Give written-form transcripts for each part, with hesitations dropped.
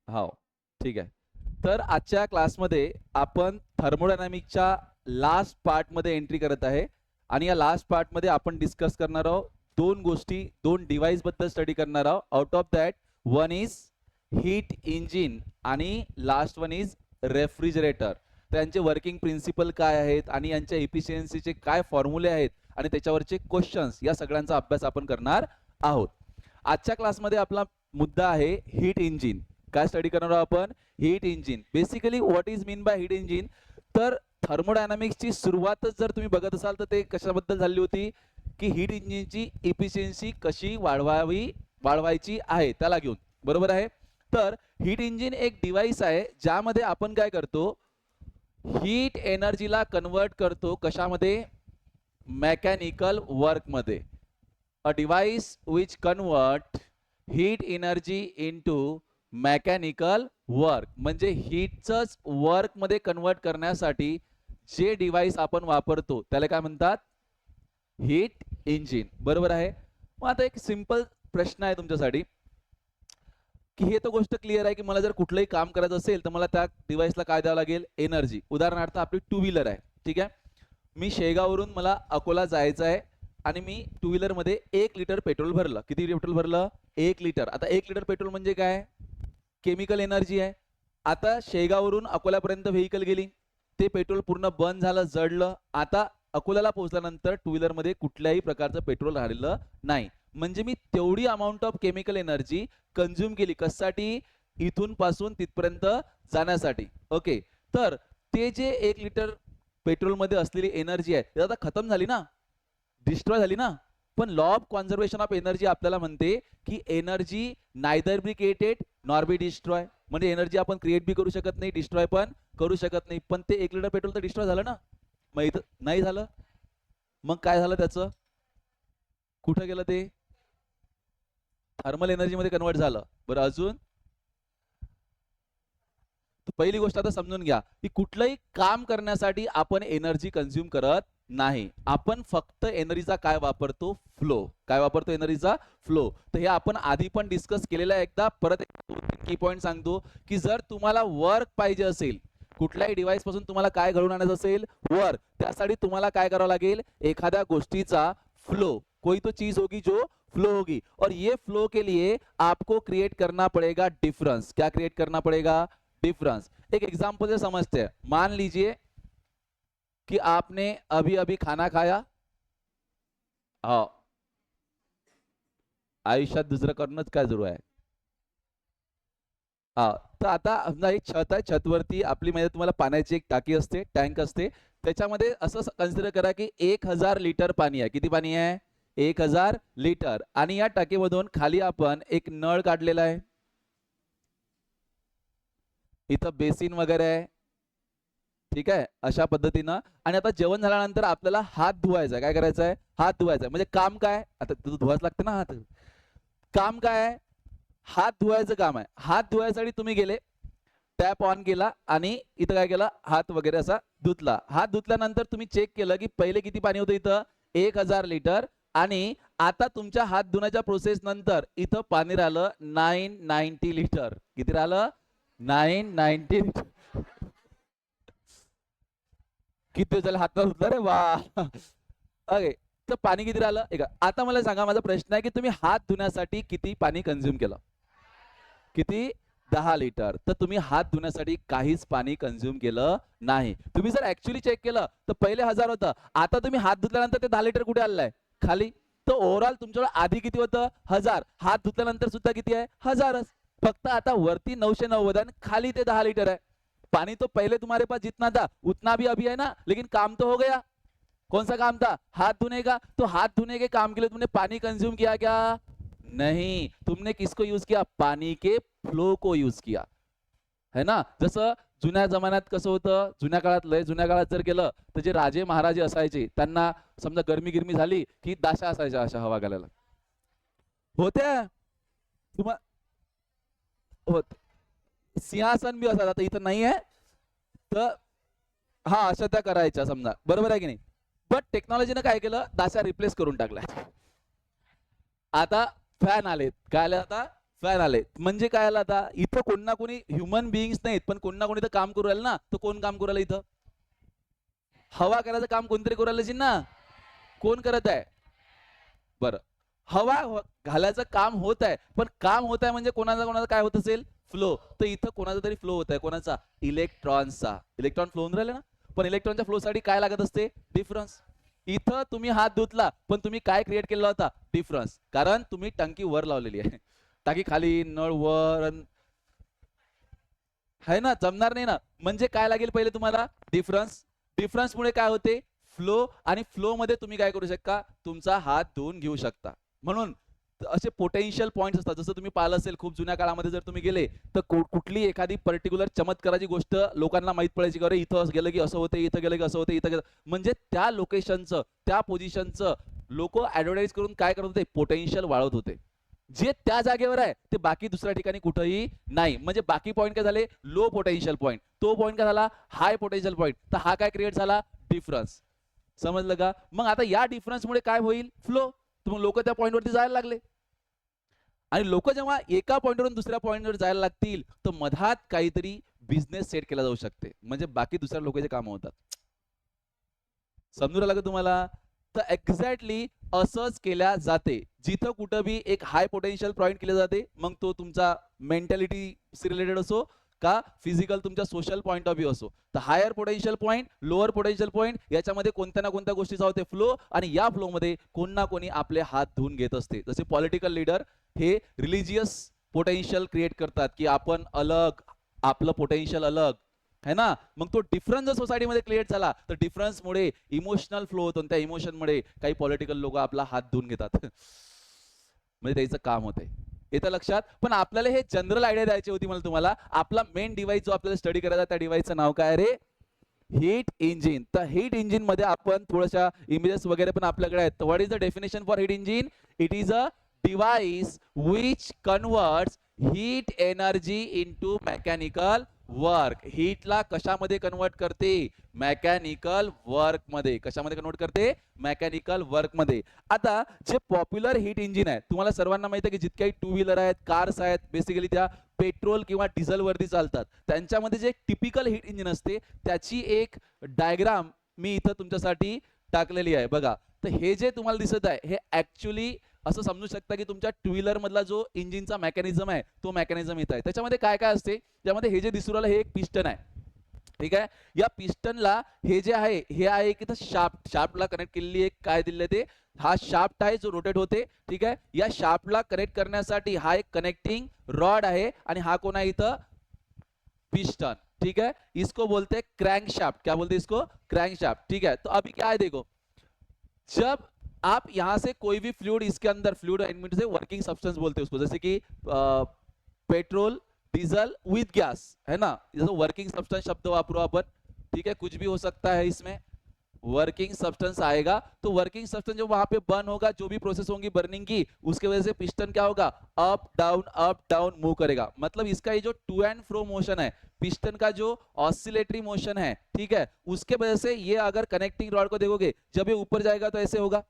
हो, ठीक आहे. तर आजच्या क्लासमध्ये आपण थर्मोडायनामिकच्या लास्ट पार्टमध्ये एंट्री करत आहे आणि या लास्ट पार्टमध्ये आपण डिस्कस करणार आहोत दोन गोष्टी, दोन डिव्हाइस बद्दल स्टडी करणार आहोत. Out of that one is heat engine आणि लास्ट वन इज रेफ्रिजरेटर. त्यांचे वर्किंग प्रिन्सिपल काय आहेत आणि यांच्या इफिशियन्सीचे काय फॉर्म्युले आहेत आणि त्याच्यावरचे क्वेश्चन्स, या सगळ्यांचा अभ्यास आपण करणार आहोत. आजच्या क्लासमध्ये आपला मुद्दा आहे हीट इंजिन. काय स्टडी करणार आहोत आपण? Heat engine. Basically what is mean by heat engine? तर थर्मोडायनामिक्सची सुरुवातच जर तुम्ही बघत असाल तर ते कशाबद्दल झाली होती की हीट इंजिनची इफिशियन्सी कशी वाढवायची आहे त्याला घेऊन, बरोबर आहे. तर हीट इंजिन एक डिव्हाइस आहे ज्यामध्ये आपण काय करतो, हीट एनर्जीला कन्वर्ट करतो. कशामध्ये? मेकॅनिकल वर्कमध्ये. A device which convert heat energy into mechanical work. म्हणजे हीटच वर्क मध्ये कन्वर्ट करण्यासाठी जे डिव्हाइस आपण वापरतो त्याला काय म्हणतात? हीट इंजिन, बरोबर आहे. मग आता एक सिंपल प्रश्न आहे तुमच्यासाठी की हे तर गोष्ट क्लिअर आहे की मला जर कुठलंही काम करायचं असेल तर मला त्या डिव्हाइसला काय द्यावं लागेल? एनर्जी. उदाहरणार्थ आपली टू व्हीलर आहे, ठीक आहे. मी शेगाववरून मला अकोला जायचं आहे आणि मी टू व्हीलर मध्ये 1 लिटर पेट्रोल भरलं. किती पेट्रोल भरलं? 1 लिटर. आता 1 लिटर पेट्रोल म्हणजे काय? केमिकल एनर्जी आहे. आता शेगाववरून अकोल्यापर्यंत व्हेकल गेली, ते पेट्रोल पूर्ण बंद झालं, जळलं. आता अकोल्याला पोहोचल्यानंतर टू व्हीलर मध्ये कुठल्याही प्रकारचं पेट्रोल राहिलेलं नाही. म्हणजे मी तेवढी amount of chemical energy consume केली. कशासाठी? इथून पासून तिथपर्यंत जाण्यासाठी. ओके. तर ते जे 1 लिटर पेट्रोल मध्ये असलेली एनर्जी आहे ती आता खतम झाली ना, डिस्ट्रॉय झाली ना. पण law of conservation of energy आपल्याला म्हणते की energy neither be created nor be destroy. म्हणजे एनर्जी आपण क्रिएट बी करू शकत नाही, डिस्ट्रॉय पण करू शकत नाही. पण ते 1 लिटर पेट्रोल तर डिस्ट्रॉय झालं ना, मग इथं नाही झालं. मग काय झालं त्याचं? कुठं गेलं ते? थर्मल एनर्जी मध्ये कन्वर्ट झालं. बरं, अजून पहिली गोष्ट आता समजून घ्या की कुठलंही काम करण्यासाठी आपण एनर्जी कंझ्युम करत नाही. आपण फक्त एनर्जीचा काय वापरतो? फ्लो. काय वापरतो? एनर्जीचा फ्लो. तर हे आपण आधी पण डिस्कस केलेलं आहे. एकदा परत की पॉईंट सांगतो की जर तुम्हाला वर्क पाहिजे असेल, कुठल्याही डिव्हाइस पासून तुम्हाला काय घडवून आणायचं असेल? वर्क. त्यासाठी तुम्हाला काय करावं लागेल? एखाद्या गोष्टीचा फ्लो. कोई तो चीज होगी जो फ्लो होगी और ये फ्लो के लिए आपको क्रिएट करना पड़ेगा डिफरेंस. क्या क्रिएट करना पड़ेगा? डिफरेंस. एक एग्जांपल से समझते हैं. मान लीजिए कि आपने अभी अभी खाना खाया. हाँ, आयुष्यात दुसरं करणंच काय जरूर आहे. हा, तर आता समजा एक छत आहे, छतवरती आपली म्हणजे तुम्हाला पाण्याची एक टाकी असते, टँक असते. त्याच्यामध्ये असं कन्सिडर करा की 1000 लिटर पाणी आहे. किती पाणी आहे? 1000 लिटर. आणि या टाकीमधून खाली आपण एक नळ काढलेला आहे. इथं बेसिन वगैरे आहे, ठीक आहे, अशा पद्धतीनं. आणि आता जेवण झाल्यानंतर आपल्याला हात धुवायचा. काय करायचं आहे? हात धुवायचा. म्हणजे काम काय? आता धुवायच लागतं ना हात. काम काय आहे? हात धुवायचं काम आहे. हात धुवायसाठी तुम्ही गेले, टॅप ऑन केला आणि इथं काय केलं? हात वगैरे असा धुतला. हात धुतल्यानंतर तुम्ही चेक केलं की पहिले किती पाणी होतं इथं? 1000 लिटर. आणि आता तुमच्या हात धुण्याच्या प्रोसेस नंतर इथं पाणी राहिलं 990 लिटर. किती राहिलं? 990. किती झालं हात धुतला रे वा. ओके. तर पाणी किती राहिलं? एक. आता मला सांगा, माझा प्रश्न आहे की तुम्ही हात धुण्यासाठी किती पाणी कंझ्युम केलं? किती? 10 लिटर. तर तुम्ही हात धुण्यासाठी काहीच पाणी कंझ्युम केलं नाही. तुम्ही जर ऍक्च्युअली चेक केलं तर पहिले 1000 होतं. आता तुम्ही हात धुतल्यानंतर ते 10 लिटर कुठे आलंय? खाली. तर ओव्हरऑल तुमच्याकडे आधी किती होतं? 1000. हात धुतल्यानंतर सुद्धा किती आहे? 1000च. फक्त आता वरती 990 आणि खाली ते 10 लिटर आहे. पानी तो पहले तुम्हारे पास जितना था उतना भी अभी है ना, लेकिन काम तो हो गया. कौन सा काम था? हाथ धोने का. तो हाथ धोने के काम के लिए तुमने पानी कंज्यूम किया क्या? नहीं. तुमने किसको यूज किया? पानी के फ्लो को यूज किया, है ना. जसं जुन्या जमान्यात कसं होतं, जुन्या काळात, लय जुन्या काळात जर गेलं तर जे राजे महाराजे असायचे त्यांना समजा गरमी गिरमी झाली की दाशा असायच्या अशा हवा घालायला होत्या. तुम्हा होत सिंहासन बी असायचं. आता इथं नाही आहे तर हा, अशा त्या करायच्या समजा, बरोबर आहे की नाही. बट टेक्नॉलॉजीनं काय केलं? दाशा रिप्लेस करून टाकल्या. आता फॅन आलेत. काय आले आता? फॅन आले म्हणजे काय आलं आता इथं कोण ना कोणी ह्युमन बिईंग्स नाहीत पण कोण ना कोणी तर काम करू राहिलं ना. तर कोण काम करू राहिलं इथं? हवा करायचं काम कोणतरी करू राहिलं ना. कोण करत आहे? बरं, घालायचं काम होत आहे पण काम होत आहे म्हणजे कोणाचा कोणाचा काय होत असेल? फ्लो. तर इथं कोणाचा तरी फ्लो होत आहे. कोणाचा? इलेक्ट्रॉनचा. इलेक्ट्रॉन फ्लो होऊन राहिले ना. पण इलेक्ट्रॉनच्या फ्लो साठी काय लागत असते? डिफरन्स. इथं तुम्ही हात धुतला पण तुम्ही काय क्रिएट केला होता? डिफरन्स. कारण तुम्ही टांकी वर लावलेली आहे. टाकी खाली, नळ वर आहे ना, जमणार नाही ना. म्हणजे काय लागेल पहिले तुम्हाला? डिफरन्स. डिफरन्स मुळे काय होते? फ्लो. आणि फ्लो मध्ये तुम्ही काय करू शकता? तुमचा हात धुवून घेऊ शकता. म्हणून असे पोटेन्शियल पॉइंट्स असतात. जसं तुम्ही पाहिलं असेल खूप जुन्या काळामध्ये जर तुम्ही गेले तर कुठली एखादी पर्टिक्युलर चमत्काराची गोष्ट लोकांना माहित पडायची की अरे इथं गेलं की असं होतं, इथं गेलं की असं होतं, इथं गेलं म्हणजे त्या लोकेशनचं त्या पोझिशनचं लोक ऍडव्हर्टाईज करून काय करत होते? पोटेन्शियल वाढवत होते. जे त्या जागेवर आहे ते बाकी दुसऱ्या ठिकाणी कुठेही नाही. म्हणजे बाकी पॉईंट काय झाले? Low potential point. तो पॉईंट काय झाला? हाय पोटेन्शियल पॉईंट. तर हा काय क्रिएट झाला? डिफरन्स. समजलं का? मग आता या डिफरन्समुळे काय होईल? फ्लो. मग लोक त्या पॉईंटवरती जायला लागले आणि लोक जेव्हा एका पॉईंटवरून दुसऱ्या पॉईंटवर जायला लागतील तर मधात काहीतरी बिझनेस सेट केला जाऊ शकते म्हणजे बाकी दुसऱ्या लोकांचे काम होतात. समजू लागलं तुम्हाला? तर एक्झॅक्टली असंच केल्या जाते. जिथं कुठं बी एक हाय पोटेन्शियल पॉईंट केले जाते मग तो तुमचा मेंटॅलिटी रिलेटेड असो का फिजिकल तुमच्या सोशल पॉईंट ऑफ व्ह्यू असो. तर higher potential point, lower potential point याच्यामध्ये कोणत्या ना कोणत्या गोष्टीचा होते फ्लो आणि या फ्लो मध्ये कोण ना कोणी आपले हात धुवून घेत असते. जसे पॉलिटिकल लीडर हे रिलिजियस पोटेन्शियल क्रिएट करतात की आपण अलग, आपलं पोटेन्शियल अलग है ना. मग तो डिफरन्स जर सोसायटीमध्ये क्रिएट झाला तर डिफरन्समुळे इमोशनल फ्लो होतो. त्या इमोशनमुळे काही पॉलिटिकल लोक आपला हात धुवून घेतात. म्हणजे त्याचं काम होते. येतं लक्षात? पण आपल्याला हे जनरल आयडिया द्यायची होती मला तुम्हाला. आपला मेन डिव्हाइस जो आपल्याला स्टडी करायचा त्या डिव्हाइसचं नाव काय रे? Heat engine. तर हीट इंजिन मध्ये आपण थोड्याशा इमेजेस वगैरे पण आपल्याकडे आहेत. What is the definition for heat engine? It is a device which converts heat energy into mechanical work. हीटला कशामध्ये कन्वर्ट करते? मेकॅनिकल वर्क मध्ये. कशामध्ये कन्वर्ट करते? मेकॅनिकल वर्क मध्ये. आता जे पॉप्युलर हीट इंजिन आहे तुम्हाला सर्वांना माहिती आहे की जितक्याही टू व्हीलर आहेत, कार्स आहेत, बेसिकली त्या पेट्रोल किंवा डिझेल वरती चालतात. त्यांच्यामध्ये जे टिपिकल हीट इंजिन असते त्याची एक डायग्राम मी इथं तुमच्यासाठी टाकलेली आहे बघा. तर हे जे तुम्हाला दिसत आहे हे ऍक्च्युली असं समजू शकता की तुमच्या टू व्हीलर मधला जो इंजिनचा मेकॅनिझम आहे तो मेकॅनिझम इथं आहे. त्याच्यामध्ये काय काय असते? त्यामध्ये हे जे दिसू राहिलं हे एक पिस्टन आहे. ठीक आहे. या पिस्टनला हे जे आहे हे आहे की शाफ्ट. शाफ्टला कनेक्ट केलेली एक काय दिले ते हा शाफ्ट आहे जो रोटेट होते. ठीक आहे. या शाफ्टला कनेक्ट करण्यासाठी हा एक कनेक्टिंग रॉड आहे आणि हा कोण आहे इथं? पिस्टन. ठीक है. इसको बोलते हैं क्रैंक शाफ्ट. क्या बोलते हैं इसको? Crank shaft. ठीक है. तो अभी क्या है देखो, जब आप यहां से कोई भी फ्लूइड इसके अंदर, फ्लूइड से वर्किंग सब्सटेंस बोलते हैं उसको, जैसे कि पेट्रोल, डीजल विथ गैस है ना. जैसे वर्किंग सब्सटेंस शब्द वापरो अपन. ठीक है. कुछ भी हो सकता है इसमें वर्किंग सब्सटेंस आएगा. तो वर्किंग सब्सटेंस जो वहां पे बर्न होगा, जो भी प्रोसेस होंगी बर्निंग की, उसके वजह से पिस्टन क्या होगा? अप डाउन मूव करेगा. मतलब इसका ये जो टू एंड फ्रो मोशन है, पिस्टन का जो ऑसिलेटरी मोशन है, ठीक है, उसके वजह से ये अगर कनेक्टिंग रॉड को देखोगे जब ये ऊपर जाएगा तो ऐसे होगा,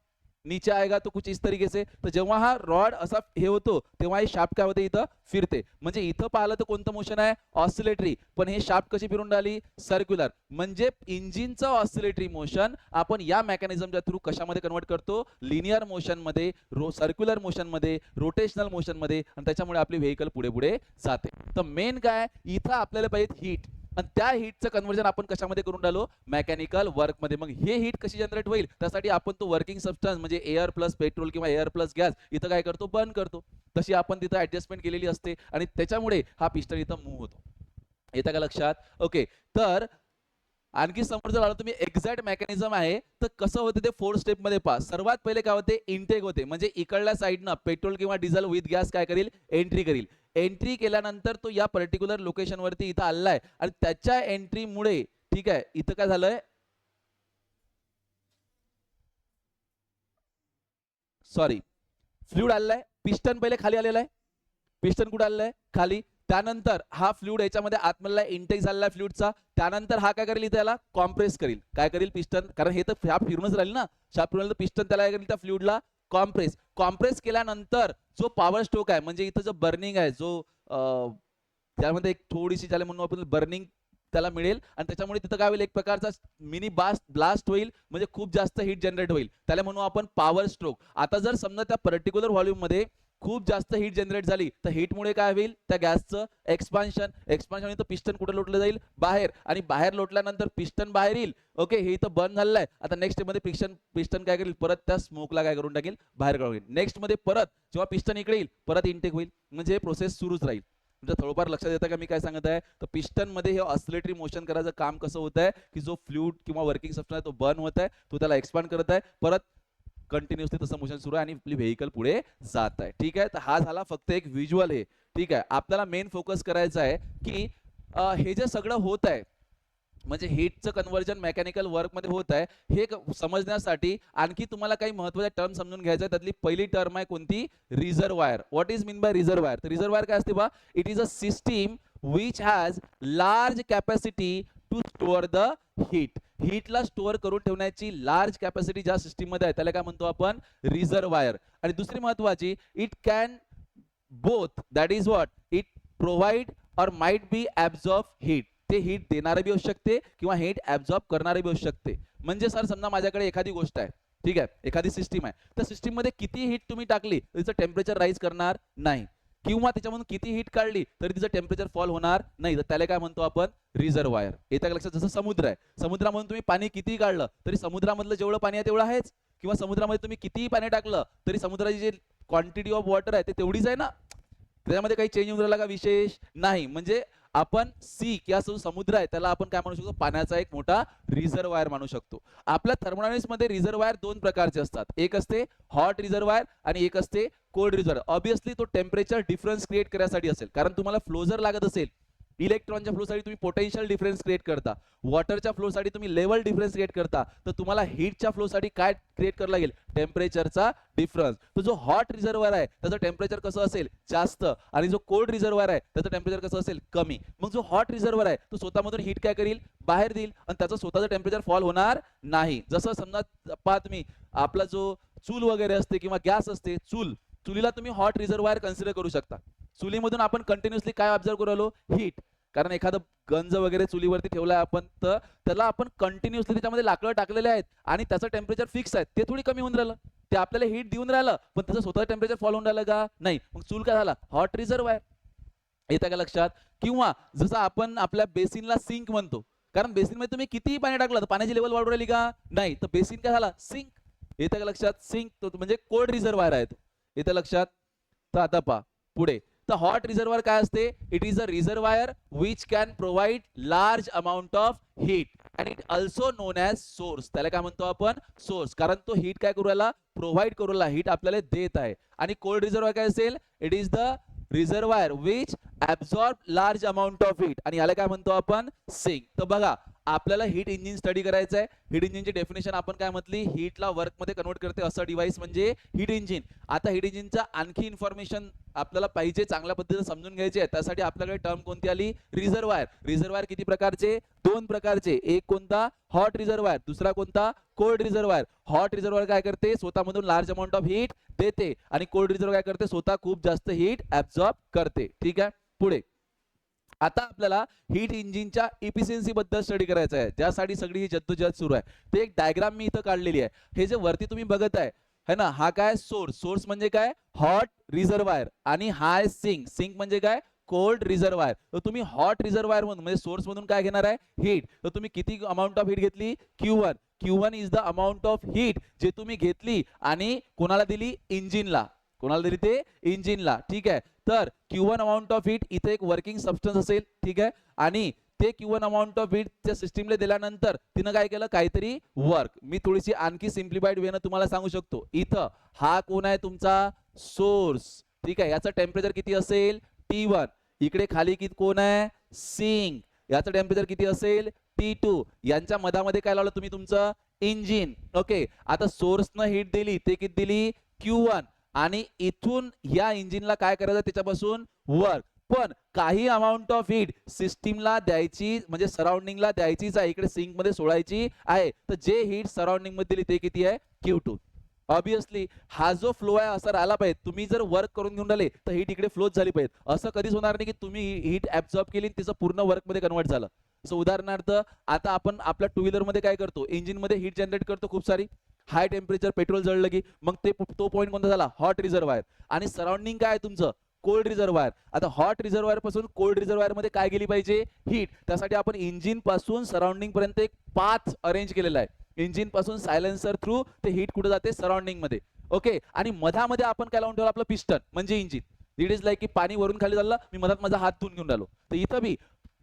नीचे आएगा तो कुछ इस तरीके से. तर जेव्हा हा रॉड असा हे होतो तेव्हा हे शाफ्ट काय होते? इथं फिरते. म्हणजे इथं पाहिलं तर कोणतं मोशन आहे? ऑसिलेटरी. पण हे शाफ्ट कशी फिरून राहिली? सर्क्युलर. म्हणजे इंजिनचं ऑसिलेटरी मोशन आपण या मेकॅनिझमच्या थ्रू कशामध्ये कन्वर्ट करतो? लिनियर मोशन मध्ये, सर्क्युलर मोशन मध्ये, रोटेशनल मोशन मध्ये, आणि त्याच्यामुळे आपली व्हेकल पुढे पुढे जाते. तर मेन काय इथं आपल्याला पाहिजे? हीट. आणि त्या हीटचं कन्वर्जन आपण कशामध्ये करून राहिलो? मेकॅनिकल वर्क मध्ये. मग हे हीट कशी जनरेट होईल? त्यासाठी आपण तो वर्किंग सबस्टन्स म्हणजे एअर प्लस पेट्रोल किंवा एअर प्लस गॅस इथं काय करतो? बर्न करतो. तशी आपण तिथं ऍडजस्टमेंट केलेली असते आणि त्याच्यामुळे हा पिस्टन इथं मूव्ह होतो. येतं का लक्षात? ओके. तर आणखी समोर जर आलो तुम्ही, एक्झॅक्ट मेकॅनिझम आहे तर कसं होते ते 4 स्टेप मध्ये पहा. सर्वात पहिले काय होते? इनटेक होते. म्हणजे इकडल्या साईडनं पेट्रोल किंवा डिझेल विथ गॅस काय करेल? एंट्री करेल. एंट्री केल्यानंतर तो या पर्टिक्युलर लोकेशन वरती इथं आलाय आणि त्याच्या एंट्रीमुळे, ठीक आहे, इथं काय झालंय? सॉरी, फ्लुइड आलेला आहे. पिस्टन पहिले खाली आलेला आहे. पिस्टन कुठे आलेला आहे? खाली. त्यानंतर हा फ्लुइड याच्यामध्ये आतमधला इंटेक झालेला आहे फ्लुइडचा. त्यानंतर हा काय करेल? इथे याला कॉम्प्रेस करेल. काय करेल? पिस्टन, कारण हे तर शाफ्ट फिरूनच राहील ना. शाफ्ट फिरवलं तर पिस्टन त्याला काय करेल? त्या फ्लुइडला कॉम्प्रेस केल्यानंतर जो पॉवर स्ट्रोक आहे म्हणजे इथं जो बर्निंग आहे जो त्यामध्ये एक थोडीशी त्याला म्हणून आपण बर्निंग त्याला मिळेल आणि त्याच्यामुळे तिथं काय होईल एक प्रकारचा मिनी ब्लास्ट होईल म्हणजे खूप जास्त हीट जनरेट होईल त्याला म्हणू आपण पॉवर स्ट्रोक. आता जर समजा त्या पर्टिक्युलर व्हॉल्यूम मध्ये खूप जास्त हीट जनरेट झाली तर हीटमुळे काय होईल त्या गॅसचं एक्सपान्शन इथं पिस्टन कुठे लोटलं जाईल बाहेर आणि बाहेर लोटल्यानंतर पिस्टन बाहेर येईल. ओके हे इथं बंद झालेलं आहे. आता नेक्स्ट मध्ये पिस्टन काय करेल परत त्या स्मोकला काय करून टाकेल बाहेर काढून. नेक्स्ट मध्ये परत जेव्हा पिस्टन इकडे येईल परत इनटेक होईल म्हणजे हे प्रोसेस सुरूच राहील. तुमच्या थोडंफार लक्षात येतं का मी काय सांगत आहे. तर पिस्टन मध्ये हे ऑसिलेटरी मोशन करायचं काम कसं होत आहे की जो फ्लूइड किंवा वर्किंग सबस्टन्स आहे तो बर्न होत आहे तो त्याला एक्सपांड करत आहे परत कंटिन्युअसली तसं मोशन सुरू आहे आणि आपली व्हेकल पुढे जात आहे. ठीक आहे तर हा झाला फक्त एक व्हिज्युअल आहे. ठीक आहे आपल्याला मेन फोकस करायचा आहे की हे जे सगळं होत आहे म्हणजे हीटचं कन्व्हर्जन मेकॅनिकल वर्कमध्ये होत आहे हे समजण्यासाठी आणखी तुम्हाला काही महत्त्वाचे टर्म समजून घ्यायचं आहे. त्यातली पहिली टर्म आहे कोणती reservoir. What is mean by reservoir. तर रिझर्वायर काय असते बा it is a system which has large capacity to store the heat. हीटला स्टोअर करून ठेवण्याची लार्ज कॅपॅसिटी ज्या सिस्टीम मध्ये आहे त्याला काय म्हणतो आपण रिझर्वायर. आणि दुसरी महत्वाची it can both that is what it provide और माइट बी ऍब्झॉर्ब हीट. ते हीट देणारे बी असू शकते किंवा हीट ऍब्झॉर्ब करणारे बी असू शकते. म्हणजे सर समजा माझ्याकडे एखादी गोष्ट आहे ठीक आहे एखादी सिस्टीम आहे त्या सिस्टीम मध्ये किती हीट तुम्ही टाकली तिचं टेम्परेचर राईज करणार नाही किंवा त्याच्यामधून किती हीट काढली तरी तिचं टेम्परेचर फॉल होणार नाही. तर त्याला काय म्हणतो आपण रिझर्वायर. येत्या लक्षात जसं समुद्र आहे समुद्रामधून तुम्ही पाणी किती काढलं तरी समुद्रामधलं जेवढं पाणी आहे तेवढं आहेच किंवा समुद्रामध्ये तुम्ही कितीही पाणी टाकलं तरी समुद्राची जी क्वांटिटी ऑफ वॉटर आहे ते तेवढीच आहे ना त्याच्यामध्ये काही चेंज होऊन राहिला का विशेष नाही. म्हणजे आपण सी किंवा जो समुद्र आहे त्याला आपण काय म्हणू शकतो पाण्याचा एक मोठा रिझर्वायर मानू शकतो. आपल्या थर्मोडायनामिक्स मध्ये रिझर्वायर दोन प्रकारचे असतात. एक असते हॉट रिझर्वायर आणि एक असते कोल्ड रिझर्वायर. ऑब्विसली तो टेम्परेचर डिफरन्स क्रिएट करण्यासाठी असेल कारण तुम्हाला फ्लो जर लागत असेल इलेक्ट्रॉनच्या फ्लोसाठी तुम्ही पोटेन्शियल डिफरन्स क्रिएट करता वॉटरच्या फ्लोसाठी तुम्ही लेवल डिफरन्स क्रिएट करता तर तुम्हाला हीटच्या फ्लोसाठी काय क्रिएट करावं लागेल टेम्परेचरचा डिफरन्स. तो जो हॉट रिझर्वायर आहे त्याचं टेम्परेचर कसं असेल जास्त आणि जो कोल्ड रिझर्वायर आहे त्याचं टेम्परेचर कसं असेल कमी. मग जो हॉट रिझर्वायर आहे तो स्वतःमधून हीट काय करेल बाहेर देईल आणि त्याचं स्वतःचं टेम्परेचर फॉल होणार नाही. जसं समजा पहा तुम्ही आपला जो चूल वगैरे असते किंवा गॅस असते चुलीला तुम्ही हॉट रिझर्वायर कन्सिडर करू शकता. चुलीमधून आपण कंटिन्युअसली काय ऑब्झर्व करू आलो हीट कारण एखादं गंज वगैरे चुलीवरती ठेवलाय आपण तर त्याला आपण कंटिन्युअसली त्याच्यामध्ये लाकडं टाकलेले आहेत आणि त्याचं टेम्परेचर फिक्स आहे ते थोडी कमी होऊन राहिलं ते आपल्याला हीट देऊन राहिलं पण त्याचं स्वतः टेम्परेचर फॉल होऊन राहिलं का नाही. मग चूल काय झाला हॉट रिझर्वायर. येतं का लक्षात. किंवा जसं आपण आपल्या बेसिनला सिंक म्हणतो कारण बेसिनमध्ये तुम्ही कितीही पाणी टाकलं तर पाण्याची लेवल वाढू राहिली का नाही तर बेसिन काय झाला सिंक. येतं का लक्षात. सिंक तो म्हणजे कोल्ड रिझर्वायर आहे तो. येतं लक्षात. तर आता पहा पुढे तर हॉट रिझर्वायर काय असते it is a reservoir which can provide large amount of heat and it also non as source. त्याला काय म्हणतो आपण सोर्स कारण तो हीट काय करू राहिला प्रोव्हाइड करू राहिला हीट आपल्याला देत आहे. आणि कोल्ड रिझर्वायर काय असेल it is the reservoir which absorb large amount of heat आणि याला काय म्हणतो आपण सिंक. तर बघा आपल्याला हीट इंजिन स्टडी करायचं आहे. हीट इंजिनची डेफिनेशन आपण काय म्हटली हीटला वर्क मध्ये कन्वर्ट करते असं डिव्हाइस म्हणजे हीट इंजिन. आता हीट इंजिनचा आणखी इन्फॉर्मेशन आपल्याला पाहिजे चांगल्या पद्धतीने समजून घ्यायचे आहे त्यासाठी आपल्याकडे टर्म कोणती आली रिझर्वायर. रिझर्वायर किती प्रकारचे दोन प्रकारचे एक कोणता हॉट रिझर्वायर दुसरा कोणता कोल्ड रिझर्वायर. हॉट रिझर्वायर काय करते स्वतःमधून लार्ज अमाऊंट ऑफ हीट देते आणि कोल्ड रिझर्वायर काय करते स्वतः खूप जास्त हीट ऍब्झॉर्ब करते. ठीक आहे पुढे आता आपल्याला हीट इंजिनच्या इफिशियन्सी बद्दल स्टडी करायचं आहे ज्यासाठी सगळी ही जद्दोजहद सुरू आहे. ते एक डायग्राम मी इथं काढलेली आहे. हे जे वरती तुम्ही बघत आहे ना हा काय सोर्स म्हणजे काय हॉट रिझर्वायर आणि हा आहे सिंक म्हणजे काय कोल्ड रिझर्वायर. तर तुम्ही हॉट रिझर्वायर मधून म्हणजे सोर्स मधून काय घेणार आहे हीट. तर तुम्ही किती अमाऊंट ऑफ हीट घेतली Q1 is the amount of heat जे तुम्ही घेतली आणि कोणाला दिली इंजिनला कोणाला दिली ते इंजिनला. ठीक आहे तर Q1 अमाऊंट ऑफ हीट इथे एक वर्किंग सबस्टन्स असेल ठीक आहे आणि ते Q1 अमाऊंट ऑफ हीट त्या सिस्टीमला दिल्यानंतर तिनं काय केलं काहीतरी वर्क. मी थोडीशी आणखी सिम्प्लिफाईड वेनं तुम्हाला सांगू शकतो. इथं हा कोण आहे तुमचा सोर्स ठीक आहे याचं टेम्परेचर किती असेल T1. इकडे खाली किती कोण आहे सिंक याचं टेम्परेचर किती असेल T2. यांच्या मधामध्ये काय लावलं तुम्ही तुमचं इंजिन. ओके आता सोर्सनं हीट दिली ते किती दिली Q1 आणि इथून या इंजिनला काय करायचं त्याच्यापासून वर्क पण काही अमाऊंट ऑफ हीट सिस्टीमला द्यायची म्हणजे सराउंडिंगला द्यायचीच आहे इकडे सिंक मध्ये सोडायची आहे. तर जे हीट सराउंडिंग मध्ये दिली ते किती आहे Q2. ऑब्विसली हा जो फ्लो आहे असा राहिला पाहिजे. तुम्ही जर वर्क करून घेऊन राहिले तर हीट इकडे फ्लोच झाली पाहिजे. असं कधीच होणार नाही की तुम्ही हीट ऍब्झॉर्ब केली आणि तिचं पूर्ण वर्क मध्ये कन्वर्ट झालं. सो उदाहरणार्थ आता आपण आपल्या टू व्हीलर मध्ये काय करतो, इंजिन मध्ये हीट जनरेट करतो खूप सारी. हाय टेम्परेचर पेट्रोल जळलं की मग तो पॉईंट कोणता झाला, हॉट रिझर्वायर. आणि सराउंडिंग काय आहे तुमचं, कोल्ड रिझर्वायर. आता हॉट रिझर्वायर पासून कोल्ड रिझर्वायर मध्ये काय गेली पाहिजे, हीट. त्यासाठी आपण इंजिन पासून सराउंडिंग पर्यंत एक पाथ अरेंज केलेला आहे. इंजिन पासून सायलेन्सर थ्रू ते हीट कुठे जाते, सराउंडिंग मध्ये. ओके, आणि मधामध्ये आपण काय लावून ठेवलं, आपलं पिस्टन म्हणजे इंजिन. इट इज लाईक की पाणी वरून खाली झालं, मी मधात माझा हात धुवून घेऊन राहिलो. तर इथं बी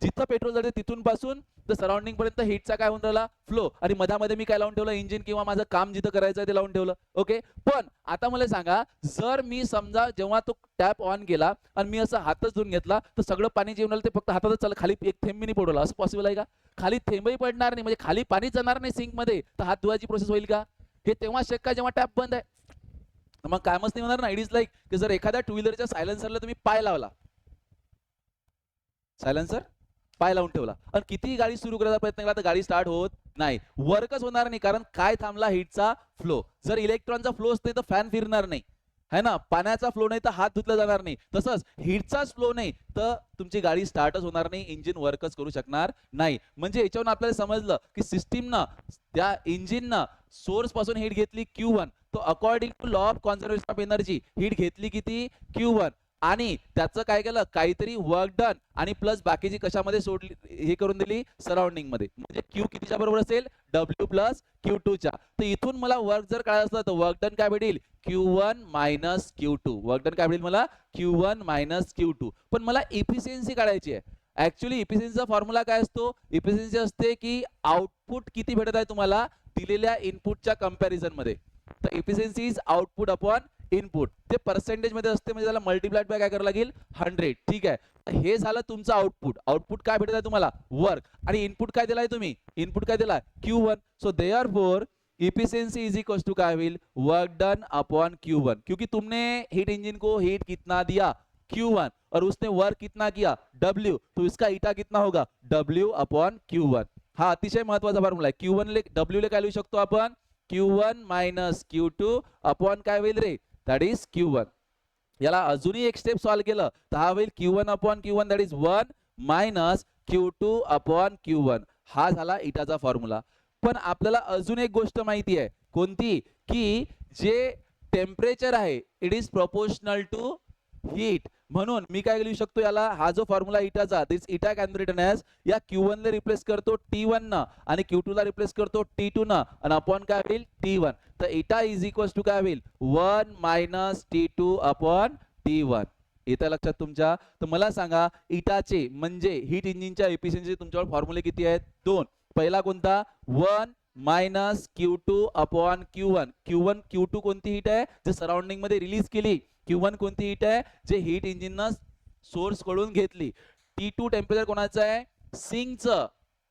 जिथं पेट्रोल जाते तिथून पासून तर सराउंडिंग पर्यंत हीटचा काय होऊन राहिला, फ्लो. आणि मधामध्ये मी काय लावून ठेवलं, इंजिन किंवा माझं काम जिथं करायचं आहे ते लावून ठेवलं. ओके, पण आता मला सांगा, जर मी समजा जेव्हा तो टॅप ऑन केला आणि मी असं हातच धुवून घेतला तर सगळं पाणी जे ते फक्त हातातच चाललं, खाली एक थेंब नाही पडवला, असं पॉसिबल आहे का? खाली थेंबही पडणार नाही, म्हणजे खाली पाणी जाणार नाही सिंक मध्ये, तर हात धुवायची प्रोसेस होईल का? हे तेव्हा शक्य आहे जेव्हा टॅप बंद आहे. मग कामच नाही होणार ना. इट इज लाईक की जर एखाद्या टू व्हीलरच्या सायलेन्सरला तुम्ही पाय लावला, सायलेन्सर पाय लावून ठेवला आणि कितीही गाडी सुरू करायचा प्रयत्न केला तर गाडी स्टार्ट होत नाही, वर्कच होणार नाही. कारण काय थांबला, हीटचा फ्लो. जर इलेक्ट्रॉनचा फ्लो असते तर फॅन फिरणार नाही, है ना. पाण्याचा फ्लो नाही तर हात धुतला जाणार नाही. तसंच हीटचाच फ्लो नाही तर तुमची गाडी स्टार्टच होणार नाही, इंजिन वर्कच करू शकणार नाही. म्हणजे याच्यावरून आपल्याला समजलं की सिस्टीमनं त्या इंजिननं सोर्स पासून हीट घेतली Q1, तो according to law of conservation of energy heat घेतली किती, Q1. आणि त्याचं काय केलं, काहीतरी वर्क डन आणि प्लस बाकीची कशामध्ये सोडली, हे करून दिली सराउंडिंग मध्ये. म्हणजे क्यू कितीच्या बरोबर असेल, W प्लस Q2 च्या. तर इथून मला वर्क जर काय असलं तर वर्क डन काय भेटेल, Q1 minus Q2. Work done काय भेटेल मला, Q1 मायनस Q2. पण मला इफिशियन्सी काढायची आहे. ऍक्च्युअली इफिशियन्सीचा फॉर्म्युला काय असतो, इफिशियन्सी असते की आउटपुट किती भेटत आहे तुम्हाला दिलेल्या इनपुटच्या कंपॅरिझन मध्ये. तर efficiency is output upon input. ते पर्सेंटेज मध्ये असते, म्हणजे त्याला मल्टिप्लाइड बाय काय करावं लागेल, 100. ठीक आहे, हे झालं तुमचं आउटपुट. आउटपुट काय भेटत आहे तुम्हाला, वर्क. आणि इनपुट काय दिलाय तुम्ही, इनपुट काय दिलाय, Q1. So therefore efficiency is equal to काय होईल, वर्क डन अपॉन Q1. क्योंकि तुमने हीट इंजन को हीट कितना दिया, Q1, और उसने वर्क कितना किया, W. तो इसका ईटा कितना होगा, W अपॉन Q1. हा अतिशय महत्वाचा फॉर्म्युला आहे. Q1 ले W ले काय लिहू शकतो आपण, Q1 मायनस Q2 अपॉन काय होईल रे, दॅट इज Q1. याला अजूनही एक स्टेप सॉल्व केलं तर हा होईल Q1 upon Q1 that is 1 minus Q2 upon Q1. हा झाला इटाचा फॉर्म्युला. पण आपल्याला अजून एक गोष्ट माहिती आहे, कोणती, की जे टेम्परेचर आहे it is proportional to heat. म्हणून मी काय लिहू शकतो याला, हा जो फॉर्म्युला इटाचा, दिस इटा कॅन बी रिटन ॲज, या Q1 ला रिप्लेस करतो T1 न आणि Q2 ला रिप्लेस करतो T2 न आणि अपॉन काय होईल, T1. तर इटा इज इक्वल टू काय होईल, 1 मायनस T2 अपॉन T1. येतं लक्षात तुमच्या. तर मला सांगा, इटाचे म्हणजे हीट इंजिनच्या एफिशियन्सी तुमच्यावर फॉर्म्युले किती आहेत, 2. पहिला कोणता, 1 minus Q2 upon Q1. Q2 कोणती हीट आहे, जे सराउंडिंग मध्ये रिलीज केली. Q1 कोणती हीट आहे, जे हीट इंजिननं सोर्स कडून घेतली. T2 टेम्परेचर कोणाचं आहे, सिंकचं,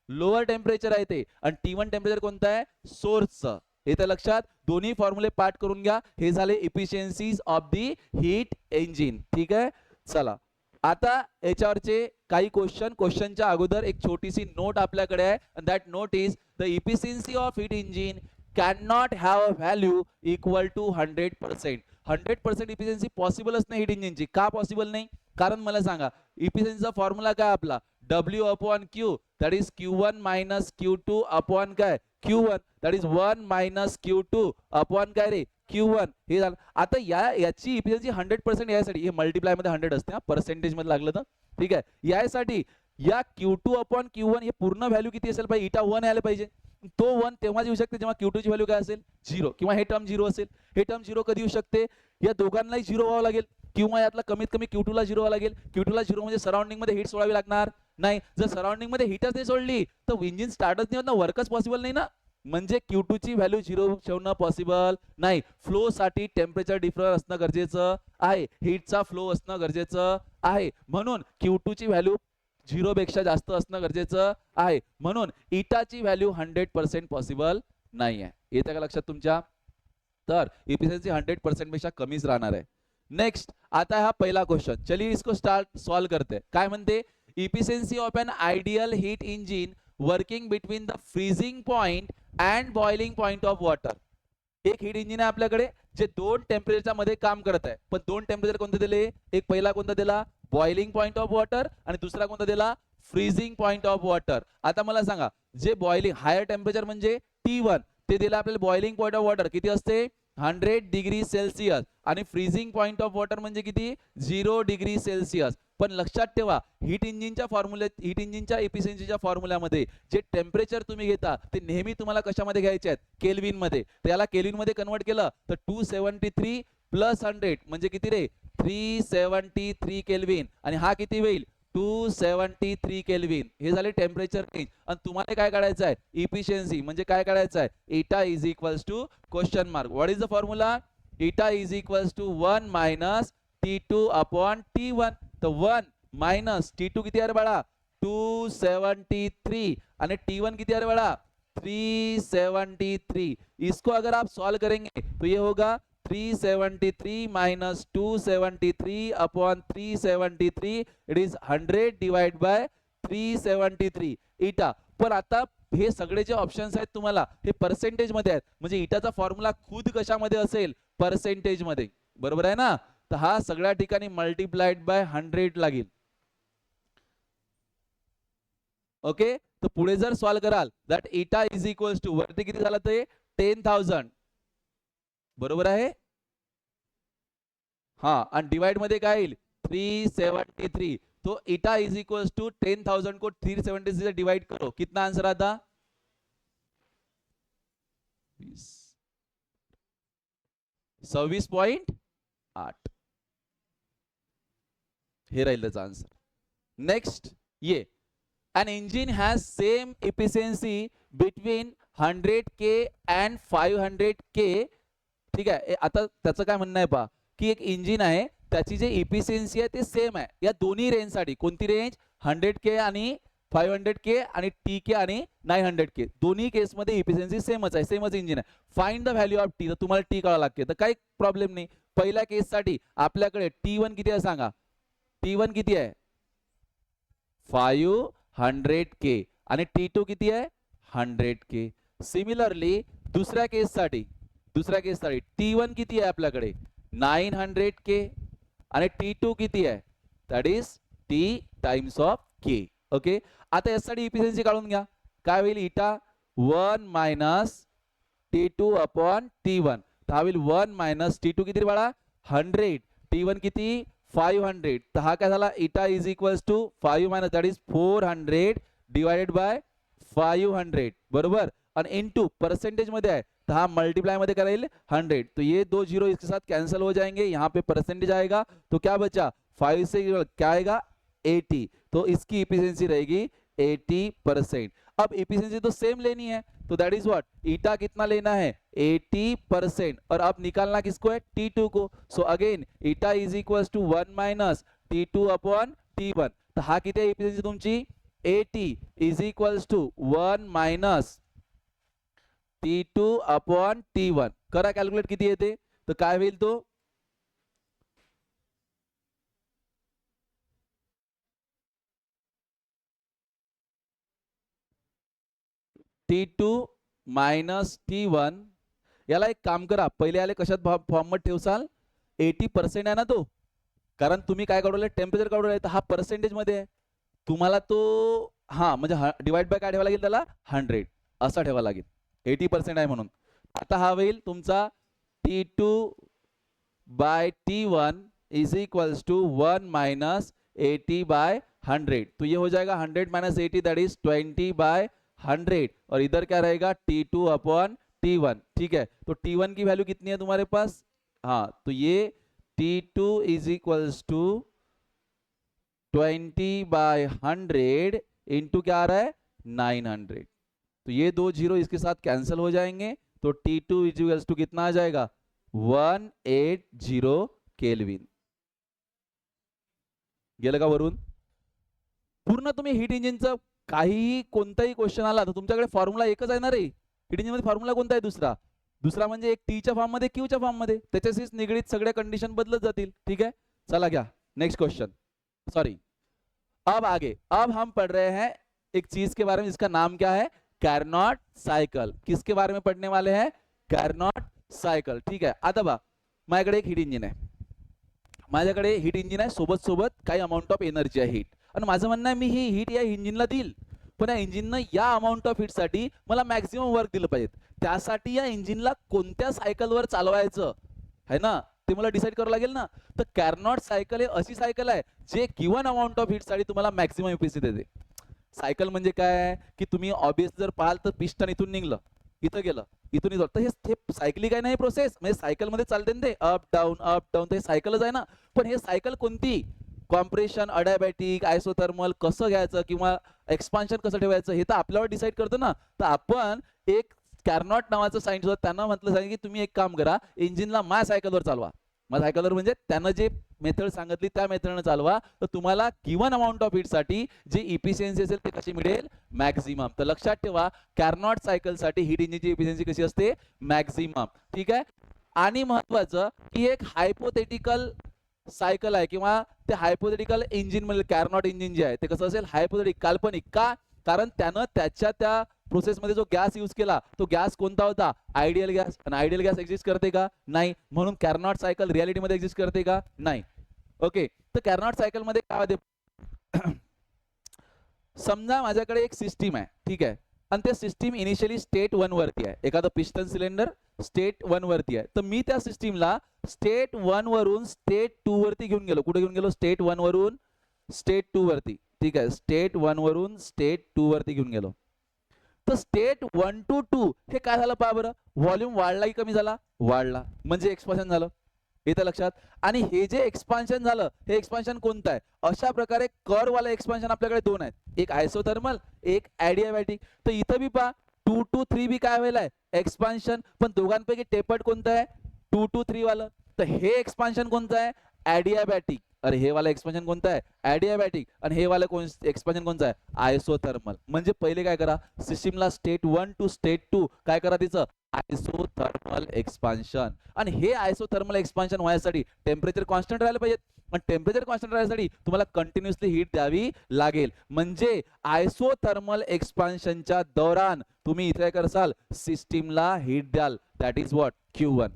लोअर टेम्परेचर आहे ते. आणि T1 टेम्परेचर कोणतं आहे, सोर्सचं. येतं लक्षात. दोन्ही फॉर्म्युले पाठ करून घ्या. हे झाले इफिशियन्सीज ऑफ दी हीट इंजिन. ठीक आहे, चला आता याच्यावरचे काही क्वेश्चनच्या अगोदर एक छोटीशी नोट आपल्याकडे आहे. That note is the efficiency of heat engine can not have a value equal to 100%. 100% efficiency पॉसिबलच नाही हीट इंजिनची. का पॉसिबल नाही, कारण मला सांगा, इफिशियन्सीचा फॉर्म्युला काय आपला, W upon Q that is Q1 minus Q2 upon काय, Q1 that is 1 minus Q2 upon काय रे, Q1. हे झालं. आता याची इफिशियन्सी 100% यासाठी, हे मल्टिप्लाय मध्ये 100 असते, पर्सेंटेज मध्ये लागलं तर. ठीक आहे, यासाठी या Q2 अपॉन Q1 हे पूर्ण व्हॅल्यू किती असेल पाहिजे, इटा 1 यायला पाहिजे. तो 1 तेव्हा येऊ शकते जेव्हा Q2 ची व्हॅल्यू काय असेल, 0, किंवा हे टर्म 0 असेल. हे टर्म 0 कधी येऊ शकते, या दोघांनाही 0 व्हावं लागेल, किंवा यातला कमीत कमी Q2 ला 0 व्हावं लागेल. Q2 ला 0 म्हणजे सराउंडिंग मध्ये हीट सोडावी लागणार नाही. जर सराउंडिंग मध्ये हीटच नाही सोडली तर इंजिन स्टार्टच नाही होत ना, वर्कच पॉसिबल नाही ना. म्हणजे Q2 ची व्हॅल्यू 0 ठेवणं पॉसिबल नाही. फ्लो साठी टेम्परेचर डिफरन्स असणं गरजेचं आहे, हीटचा फ्लो असणं गरजेचं आहे. म्हणून Q2 ची व्हॅल्यू 0 पेक्षा जास्त असणं गरजेचं आहे. म्हणून इटाची व्हॅल्यू 100% पॉसिबल नाही आहे. येतं का लक्षात तुमच्या. तर इफिशियन्सी 100% पेक्षा कमीच राहणार आहे. नेक्स्ट, आता हा पहिला क्वेश्चन, चलिए इसको स्टार्ट सॉल्व करते. काय म्हणते, efficiency of an ideal heat engine working between the freezing point and boiling point of water. एक हीट इंजिन आहे आपल्याकडे जे दोन टेम्परेचरच्या मध्ये काम करत आहे, पण दोन टेम्परेचर कोणते दिले? एक पहिला कोणता दिला? बॉइलिंग पॉइंट ऑफ वॉटर, आणि दुसरा कोणता दिला? Freezing point of water. आता मला सांगा, जे बॉइलिंग हायर टेम्परेचर म्हणजे T1 ते दिलं आपल्याला बॉइलिंग पॉइंट ऑफ वॉटर किती असते? 100 डिग्री सेल्सिअस. आणि फ्रीजिंग पॉइंट ऑफ वॉटर म्हणजे किती? 0 डिग्री सेल्सिअस. पण लक्षात ठेवा, हीट इंजिनच्या एफिशियन्सीच्या फॉर्म्युल्यामध्ये जे टेम्परेचर तुम्ही घेता ते नेहमी तुम्हाला कशामध्ये घ्यायचे आहेत? केल्विन मध्ये. त्याला केल्विन मध्ये कन्वर्ट केलं तर 273 प्लस 100 म्हणजे किती रे? 373 केल्विन. आणि हा किती होईल? 273 केल्विन. हे झाले टेम्परेचर रेंज. आणि तुम्हाला काय काढायचं आहे? इफिशियन्सी. म्हणजे काय काढायचं आहे? Eta is equals to question mark. What is the formula? Eta is equals to 1 minus T2 upon T1. तर 1 माइनस T2 किती आहे रे बाळा? 273. आणि T1 किती है रे बड़ा? 373. इसको अगर आप सॉल्व करेंगे तो ये होगा 373 minus 273 upon 373. It is 100 divide by 373 इटा. पण आता हे सगळे जे ऑप्शन्स आहेत तुम्हाला हे पर्सेंटेज मध्ये आहेत, म्हणजे इटाचा फॉर्म्युला खुद कशामध्ये असेल? पर्सेंटेज मध्ये. बरोबर आहे ना? तर हा सगळ्या ठिकाणी मल्टिप्लाइड बाय 100 लागेल. ओके, तर पुढे जर सॉल्व कराल दॅट इटा इज इक्वल्स टू वरती किती झालं ते 10,000. बरोबर आहे? हा, आणि डिवाइड मध्ये काय येईल? 373. तो इटा इज इक्वल्स टू 10,000 को 373 से डिवाइड करो, कितना आंसर आता? 26.8. हे राहील त्याचा आंसर. नेक्स्ट ये an engine has same efficiency between 100K and 500K. ठीक आहे. आता त्याचं काय म्हणणं आहे पहा, की एक इंजिन आहे त्याची जे इफिशियन्सी आहे ते सेम आहे या दोन्ही रेंज साठी. कोणती रेंज? 100K आणि 500K आणि TK आणि 900K. दोन्ही केस मध्ये इफिशियन्सी सेमच आहे, सेमच इंजिन आहे. Find the value of T. तर तुम्हाला टी कळावं लागते. तर काही प्रॉब्लेम नाही. पहिल्या केस साठी आपल्याकडे T1 किती आहे सांगा? T1 किती आहे? 500K. आणि T2 किती आहे? 100K. सिमिलरली दुसऱ्या केस साठी T1 किती आहे आपल्याकडे? 900K. आणि T2 किती आहे? That is T times of K. Okay, आता यासाठी इफिशियन्सी काढून घ्या. काय होईल? इटा 1 मायनस T2 अपॉन T1. तर हा होईल 1 मायनस T2 किती बाळा? 100. T1 किती? 500. तर हा काय झाला? Eta is equals to 5 minus that is 400 divided by 500. बरोबर. और इनटू परसेंटेज मध्ये है तो हाँ मल्टीप्लाई मध्ये करेंगे 100. तो ये दो जीरो इसके साथ कैंसिल हो जाएंगे. यहाँ पे परसेंटेज आएगा तो क्या बचा? 5 से क्या आएगा? 80. तो इसकी इफिशियंसी रहेगी 80%. अब इफिशियंसी तो सेम लेनी है तो दैट इज व्हाट? ईटा कितना लेना है? 80%. और अब निकालना किसको है? T2 को. So again eta is equals to 1 minus T2 upon T1. तो हा किती आहे इफिशियंसी तुमची? 80 is equals to 1 minus T2 upon T1. करा कॅल्क्युलेट किती येते? तर काय होईल तो? T2 minus T1. याला एक काम करा, पहिले आले कशात फॉर्म मध्ये ठेवसाल? 80% आहे ना तो, कारण तुम्ही काय काढवलं? टेम्परेचर काढवलं. तर हा पर्सेंटेज मध्ये आहे. तुम्हाला तो हा म्हणजे डिवाइड बाय काय ठेवायला लागेल? त्याला 100 असा ठेवायला लागेल. 80% आहे म्हणून. आता हा होईल तुमचा T2 by T1 is equals to 1 minus 80 by 100. तो ये हो जाएगा 100 माइनस 80 दैट इज 20 बाय 100. और इधर क्या रहेगा? T2 upon T1. ठीक है, तो T1 की वैल्यू कितनी है तुम्हारे पास? हाँ, तो ये T2 is equals to 20 by 100 into क्या आ रहा है? 900. तो ये दो जीरो इसके साथ कैंसिल हो जाएंगे. तो T2 इज इक्वल्स टू कितना आ जाएगा? 180 केल्विन. गेलं का वरून? पूर्ण तुम्ही हीट इंजिनचं काहीही कोणताही क्वेश्चन आला तर तुमच्याकडे फॉर्म्युला एकच आहे ना रे. हीट इंजिन मध्ये फॉर्म्युला कोणता आहे? दुसरा म्हणजे एक टीच्या फॉर्म मध्ये, क्यूच्या फॉर्म मध्ये. त्याच्याशीच निगडीत सगळ्या कंडिशन बदलत जातील. ठीक है, चला गया नेक्स्ट क्वेश्चन. सॉरी, अब आगे अब हम पढ़ रहे हैं एक चीज के बारे में जिसका नाम क्या है? Carnot cycle. किसके बारे में पढ़ने वाले हैं? Carnot cycle. ठीक आहे, आता बघा माझ्याकडे एक हीट इंजिन आहे, माझ्याकडे हीट इंजिन आहे, सोबत सोबत काही अमाऊंट ऑफ एनर्जी आहे हीट, आणि माझं म्हणणं आहे मी ही हीट या इंजिनला देईल, पण या इंजिननं या अमाऊंट ऑफ हीटसाठी मला मॅक्झिमम वर्क दिलं पाहिजे. त्यासाठी या इंजिनला कोणत्या सायकलवर चालवायचं आहे ना, ते मला डिसाईड करावं लागेल ना. तर कॅरनॉट सायकल हे अशी सायकल आहे जे गिवन अमाऊंट ऑफ हीटसाठी तुम्हाला मॅक्झिमम एफिशियन्सी देते. सायकल म्हणजे काय की तुम्ही ऑब्वियस जर पाहाल तर पिस्टन इथून निघलं, इथं गेलं, इथून इथं, तर हे सायकली काय नाही प्रोसेस, म्हणजे सायकलमध्ये चालते ना ते अप डाऊन अप डाऊन, ते सायकलच आहे ना. पण हे सायकल कोणती, कॉम्प्रेशन, अडॅबॅटिक, आयसोथर्मल कसं घ्यायचं किंवा एक्सपान्शन कसं ठेवायचं हे तर आपल्यावर डिसाईड करतो ना. तर आपण एक कॅरनॉट नावाचं सायन्स होतं, त्यांना म्हटलं सांगितलं की तुम्ही एक काम करा, इंजिनला माझ्या सायकलवर चालवा. माझ्या सायकलवर म्हणजे त्यानं जे मेथड सांगितली त्या मेथडनं चालवा, तर तुम्हाला गिवन अमाऊंट ऑफ हीटसाठी जे इफिशियन्सी असेल ते कशी मिळेल, मॅक्झिमम. तर लक्षात ठेवा कॅरनॉट सायकलसाठी हीट इंजिनची इफिशियन्सी कशी असते, मॅक्झिमम. ठीक आहे, आणि महत्वाचं की एक हायपोथेटिकल सायकल आहे किंवा ते हायपोथेटिकल इंजिन म्हणजे कॅरनॉट इंजिन जे आहे ते कसं असेल, हायपोथेटिक, काल्पनिक. का, कारण त्यानं त्याच्या त्या प्रोसेसमध्ये जो गॅस यूज केला तो गॅस कोणता होता, आयडियल गॅस. आणि आयडियल गॅस एक्झिस्ट करते का, नाही. म्हणून कॅरनॉट सायकल रियालिटीमध्ये एक्झिस्ट करते का, नाही. ओके, तर कॅरनॉट सायकल मध्ये काय होते समजा माझ्याकडे एक सिस्टीम आहे, ठीक आहे, आणि ते सिस्टीम इनिशियली स्टेट 1 वरती आहे, एखादं पिस्टन सिलेंडर स्टेट 1 वरती आहे. तर मी त्या सिस्टीमला स्टेट 1 वरून स्टेट 2 वरती घेऊन गेलो. कुठे घेऊन गेलो, स्टेट 1 वरून स्टेट 2 वरती. ठीक आहे, स्टेट 1 वरून स्टेट 2 वरती घेऊन गेलो. तर स्टेट 1 to 2 हे काय झालं पहा बरं, व्हॉल्यूम वाढला की कमी झाला, वाढला, म्हणजे एक्सपान्शन झालं. येतं लक्षात. आणि हे जे एक्सपान्शन झालं हे एक्सपान्शन कोणतं आहे, अशा प्रकारे कर्व वाला एक्सपान्शन आपल्याकडे दोन आहेत, एक आयसोथर्मल, एक ॲडियाबॅटिक. तर इथं बी पहा 2 to 3 बी काय व्हायला आहे, एक्सपान्शन. पण दोघांपैकी टेपर्ड कोणतं आहे, 2 to 3 वालं. तर हे एक्सपान्शन कोणतं आहे, ॲडियाबॅटिक. अरे हे वाला एक्सपान्शन कोणतं आहे, ॲडियाबॅटिक. आणि हे वाला एक्सपान्शन कोणतं आहे, आयसोथर्मल. म्हणजे पहिले काय करा, सिस्टीमला स्टेट 1 to स्टेट 2 काय करा, तिचं आयसोथर्मल एक्सपान्शन. आणि हे आयसोथर्मल एक्सपान्शन व्हायसाठी टेम्परेचर कॉन्स्टंट राहायला पाहिजे. पण टेम्परेचर कॉन्स्टंट राहण्यासाठी तुम्हाला कंटिन्युअसली हीट द्यावी लागेल. म्हणजे आयसोथर्मल एक्सपान्शनच्या दौरान तुम्ही इथे काय करसाल, सिस्टीमला हीट द्याल, दैट इज व्हाट, Q1.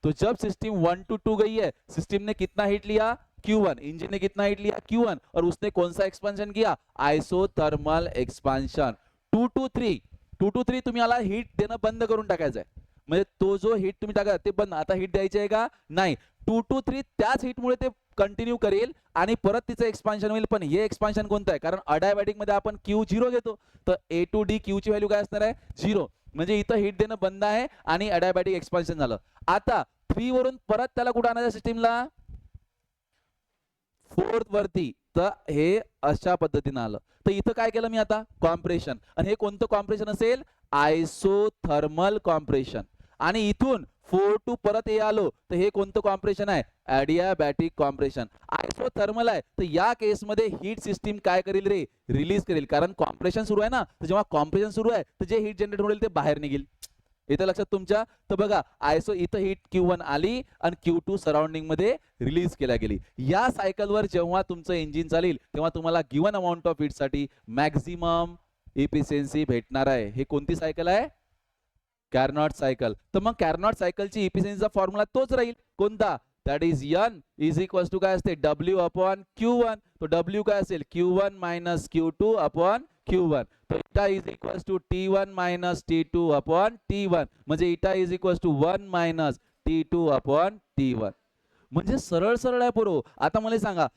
तो जब सिस्टम 1 to 2 गई है, सिस्टम ने कितना हीट लिया, Q1, इंजन ने कितना हीट लिया, Q1, और उसने कौन सा एक्सपांशन किया, आयसोथर्मल एक्सपांशन. 2 to 3 तुम्ही आला हीट देणं बंद करून टाकायचं आहे. म्हणजे तो जो हीट तुम्ही टाका ते बंद, आता हीट द्यायची आहे का, नाही. 2 to 3 त्याच हीटमुळे ते कंटिन्यू करेल आणि परत तिचं एक्सपान्शन होईल. पण हे एक्सपान्शन कोणतं आहे, कारण अडायबॅटिक मध्ये आपण Q0 घेतो, तर A to D Q ची व्हॅल्यू काय असणार आहे, 0. म्हणजे इथं हीट देणं बंद आहे आणि अडायबॅटिक एक्सपान्शन झालं. आता 3 वरून परत त्याला कुठं आणायचं सिस्टीमला, 4th वरती. तर हे अशा पद्धतीने आलं. तर इथं काय केलं मी आता, कॉम्प्रेशन. आणि हे कोणतं कॉम्प्रेशन असेल, आयसोथर्मल कॉम्प्रेशन. आणि इथून 4 to परत हे आलो तर हे कोणतं कॉम्प्रेशन आहे, ॲडियाबॅटिक कॉम्प्रेशन. आयसोथर्मल आहे तर या केसमध्ये हीट सिस्टीम काय करेल रे, रिलीज करेल. कारण कॉम्प्रेशन सुरू आहे ना, तर जेव्हा कॉम्प्रेशन सुरू आहे तर जे हीट जनरेट होईल ते बाहेर निघेल. इथं लक्षात तुमच्या. तर बघा आयसो इथं हीट Q1 आली आणि Q2 सराउंडिंग मध्ये रिलीज केल्या गेली. या सायकलवर जेव्हा तुमचं इंजिन चालेल तेव्हा तुम्हाला गिवन अमाऊंट ऑफ हीट साठी मॅक्झिमम इफिशियन्सी भेटणार आहे. हे कोणती सायकल आहे, कॅरनॉट सायकल. तर मग कॅरनॉट सायकलची इफिशियन्सीचा फॉर्म्युला तोच राहील, कोणता, that is N is equal to काय असते, W अपॉन Q1. तो W काय असेल, Q1 minus Q2 upon Q1. तो eta is equal to T1 minus T2 upon T1. म्हणजे eta is equal to 1 minus T2 upon T1. म्हणजे सरळ सरळ आहे पोरो. आता मला सांगा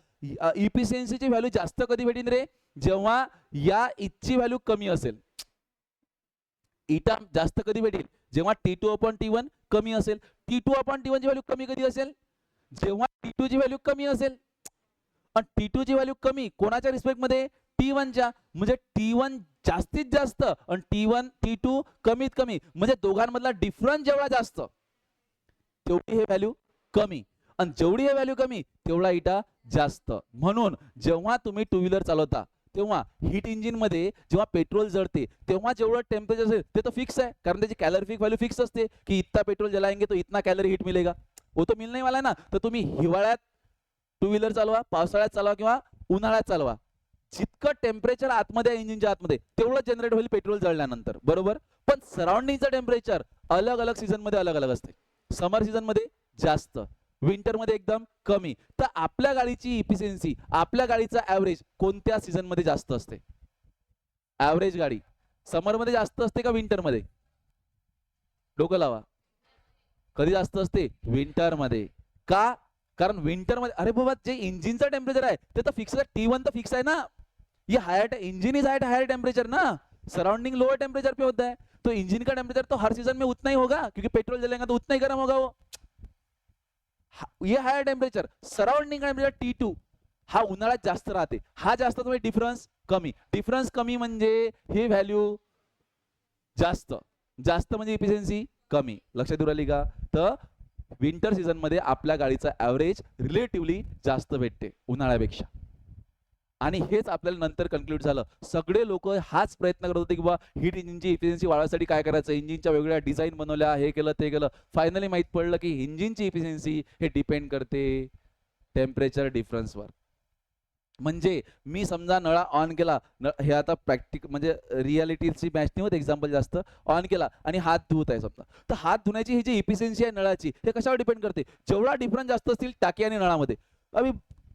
इफिशियन्सीची व्हॅल्यू जास्त कधी भेटेन रे, जेव्हा या इथची व्हॅल्यू कमी असेल. इटा जास्त कधी भेटेल, जेव्हा T2 अपॉन T1 कमी असेल. T2 अपॉन T1 ची व्हॅल्यू कमी कधी असेल, जेव्हा T2 ची व्हॅल्यू कमी असेल. आणि T2 ची व्हॅल्यू कमी कोणाच्या रिस्पेक्ट मध्ये, T1 च्या. म्हणजे T1 जास्तीत जास्त आणि T2 कमीत कमी. म्हणजे दोघांमधला डिफरन्स जेवढा जास्त तेवढी हे व्हॅल्यू कमी, आणि जेवढी हे व्हॅल्यू कमी तेवढा इटा जास्त. म्हणून जेव्हा तुम्ही टू व्हीलर चालवता तेव्हा हीट इंजिन मध्ये जेव्हा पेट्रोल जळते तेव्हा जेवढं टेम्परेचर असेल ते तर फिक्स आहे, कारण त्याची कॅलरीफिक व्हॅल्यू फिक्स असते की इतना पेट्रोल जलाएंगे तो इतना कॅलरी हीट मिलेगा. वो तो मिलने वाला है ना. तर तुम्ही हिवाळ्यात टू व्हीलर चालवा, पावसाळ्यात चालवा किंवा उन्हाळ्यात चालवा, जितकं टेम्परेचर आतमध्ये आहे इंजिनच्या आतमध्ये तेवढं जनरेट होईल पेट्रोल जळल्यानंतर, बरोबर. पण सराउंडिंगचं टेम्परेचर अलग अलग सीझन मध्ये अलग अलग असते. समर सीझन मध्ये जास्त, विंटर मध्ये एकदम कमी. तर आपल्या गाडीची इफिशियन्सी, आपल्या गाडीचा ऍव्हरेज कोणत्या सीझन मध्ये जास्त असते? ऍव्हरेज गाडी समर मध्ये जास्त असते का विंटर मध्ये? डोकं लावा. कधी जास्त असते? विंटर मध्ये. का? कारण विंटर मध्ये अरे बाबा जे इंजिनचं टेम्परेचर आहे ते तर फिक्स आहे, T1 तो फिक्स है ना, ये higher engine is higher temperature ना, सराउंडिंग लोअर टेम्परेचर पे होता है, तो इंजन का टेम्परेचर तो हर सीजन में उतना ही होगा क्योंकि पेट्रोल जलेगा तो उतना ही गर्म होगा वो. ये higher temperature, surrounding temperature T2 हा उन्हाळ्यात जास्त राहते, हा जास्त म्हणजे डिफरन्स कमी. डिफरन्स कमी म्हणजे हे व्हॅल्यू जास्त, जास्त म्हणजे इफिशियन्सी कमी. लक्षात येऊ राहिली का? तर विंटर सीझन मध्ये आपल्या गाडीचा ऍव्हरेज रिलेटिव्हली जास्त भेटते उन्हाळ्यापेक्षा. आणि हेच आपल्याला नंतर कन्क्लूड झालं. सगळे लोक हाच प्रयत्न करत होते की बा हीट इंजिनची इफिशियन्सी वाढवण्यासाठी काय करायचं, इंजिनच्या वेगवेगळ्या डिझाईन बनवल्या, हे केलं ते केलं. फायनली माहित पडलं की इंजिनची इफिशियन्सी हे डिपेंड करते टेम्परेचर डिफरन्सवर. म्हणजे मी समजा नळा ऑन केला, हे आता प्रॅक्टिक म्हणजे रियालिटीची मॅच नाही होत, एक्झाम्पल जास्त, ऑन केला आणि हात धुवत आहे समजा, तर हात धुण्याची ही जी इफिशियन्सी आहे नळाची हे कशावर डिपेंड करते? जेवढा डिफरन्स जास्त असतील टाकी आणि नळामध्ये. अभि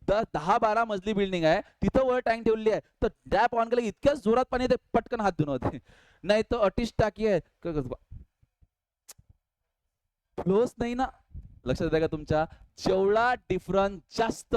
10-12 मजली बिल्डिंग आहे, तिथं वर टँक ठेवली आहे, तर टॅप ऑन केला इतक्याच जोरात पाणी येते, पटकन हात धुणं होते. नाही तर अटीच टाकी आहे, फ्लोच नाही ना. लक्षात येतं का तुमच्या? जेवढा डिफरन्स जास्त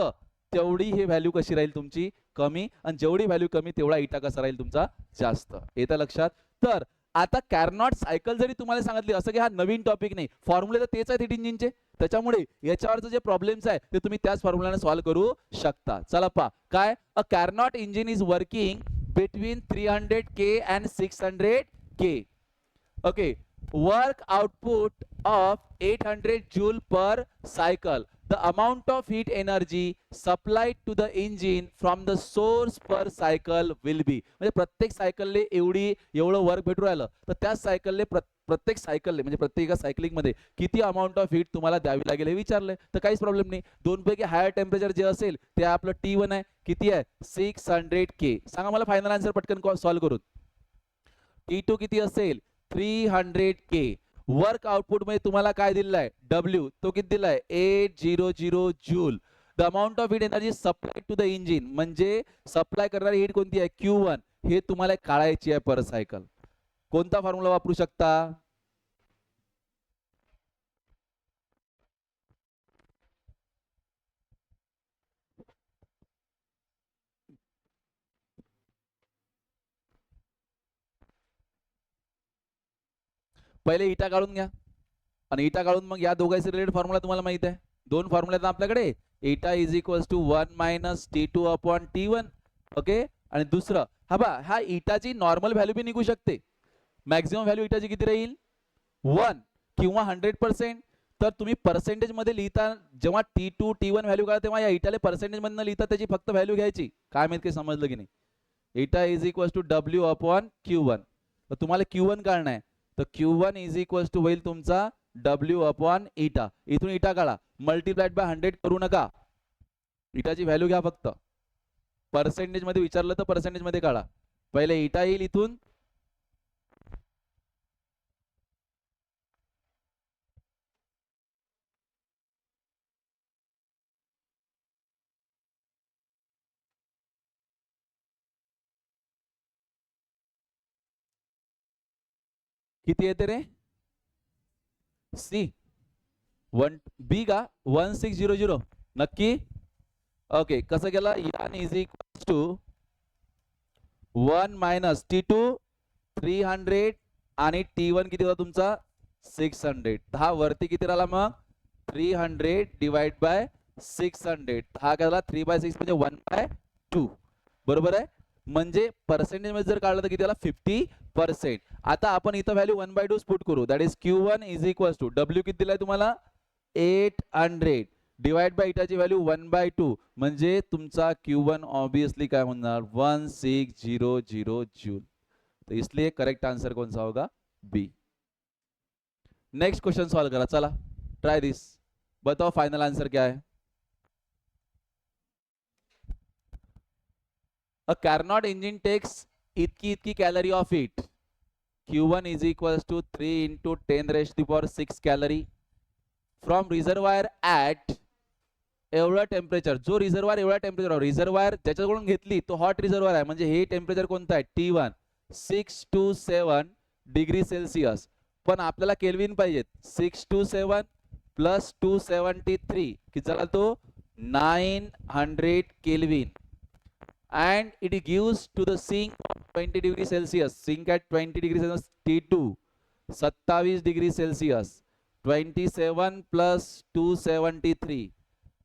तेवढी हे व्हॅल्यू कशी राहील तुमची? कमी. आणि जेवढी व्हॅल्यू कमी तेवढा इटा कसा राहील तुमचा? जास्त. येतं लक्षात? तर आता कॅरनॉट सायकल जरी तुम्हाला सांगितली, असं की हा नवीन टॉपिक नाही, फॉर्म्युले तर तेच आहेत हिट इंजिनचे, त्याच्यामुळे याच्यावरचे जे प्रॉब्लेम्स आहे ते तुम्ही त्याच फॉर्म्युलाने सॉल्व्ह करू शकता. चला पहा काय. A Carnot engine is working between 300K and 600K. Okay, work output of 800 joule per cycle. The amount of heat energy supplied to the engine from the source per cycle will be. म्हणजे प्रत्येक सायकलले एवढं work भेटू राहिलं, तर त्या सायकलले प्रत्येक सायकलले म्हणजे प्रत्येक सायकलिंग मध्ये किती अमाऊंट ऑफ हीट तुम्हाला द्यावी लागेल हे विचारलंय. तर काहीच प्रॉब्लेम नाही. दोन पैकी हायर टेम्परेचर जे असेल ते आपलं T1 आहे. किती आहे? 600K. सांगा मला फायनल आन्सर पटकन सॉल्व्ह करून. T2 किती असेल? 300K. वर्क आउटपुट मध्ये तुम्हाला काय दिलाय? W. तो किती दिलाय? 800 joule. The amount of heat energy supply to the engine, म्हणजे सप्लाय करणारी हीट कोणती आहे? Q1. हे तुम्हाला काढायची आहे पर सायकल. कोणता फॉर्म्युला वापरू शकता? पहिले इटा काढून घ्या आणि इटा काढून मग या दोघांचे रिलेटेड फॉर्म्युला तुम्हाला माहित आहे. दोन फॉर्म्युले आहेत आपल्याकडे. Eta is equals to 1 minus T2 upon T1. Okay. आणि दुसरं हा इटाची नॉर्मल व्हॅल्यू बी निघू शकते. मॅक्झिमम व्हॅल्यू इटाची किती राहील? 1 किंवा 100%. तर तुम्ही पर्सेंटेज मध्ये लिहिता, जेव्हा T2 T1 व्हॅल्यू काढा तेव्हा या इटाले पर्सेंटेज मध्ये न लिहिता त्याची फक्त व्हॅल्यू घ्यायची. काय माहित काही समजलं की नाही? Eta is equals to W upon Q1. तर तुम्हाला Q1 काढणं आहे, तर Q1 इज इक्वल्स टू होईल तुमचा W अपॉन इटा. इथून इटा काढा, मल्टिप्लाइड बाय 100 करू नका, इटाची व्हॅल्यू घ्या फक्त. पर्सेंटेज मध्ये विचारलं तर पर्सेंटेज मध्ये काढा. पहिले इटा येईल इथून, किती येते रे? सी 1 बी का 1600 नक्की? ओके. कसं केलं? यान is equals to 1 minus T2 300 आणि T1 किती होता तुमचा? 600. हा वरती किती राहिला मग? 300 डिवाइड बाय 600. हा काय झाला? 3/6 म्हणजे 1/2. बरोबर आहे. म्हणजे पर्सेंटेज मध्ये जर काढलं तर किती आला? 50%. आता आपण इथं व्हॅल्यू 1/2 पुट करू. That is Q1 is equals to W किती दिलाय तुम्हाला? 800 डिवाइड बाय इटाची व्हॅल्यू 1/2 म्हणजे तुमचा Q1 ऑब्वियसली काय होणार? 1600 जूल. तो इसलिए करेक्ट आंसर कौन सा होगा? बी. नेक्स्ट क्वेश्चन सॉल्व करा. चला ट्राय दिस. बताओ फाइनल आंसर क्या है? A Carnot engine takes इतकी calorie of heat. Q1 is equals to 3 into 10 raised to the power 6 calorie. From reservoir at एवढं टेम्परेचर, जो रिझर्वायर एवढ्या टेम्परेचर, रिझर्वायर ज्याच्याकडून घेतली तो हॉट रिझर्वायर आहे, म्हणजे हे टेम्परेचर कोणतं आहे T1 6 to 7 डिग्री सेल्सिअस. पण आपल्याला केल्विन पाहिजेत. 6 to 7 प्लस 273 की झाला तो 900 kelvin. And it gives to the sink 20 degree Celsius. Sink at 20 degree Celsius T2 27 degree Celsius. 27 plus 273,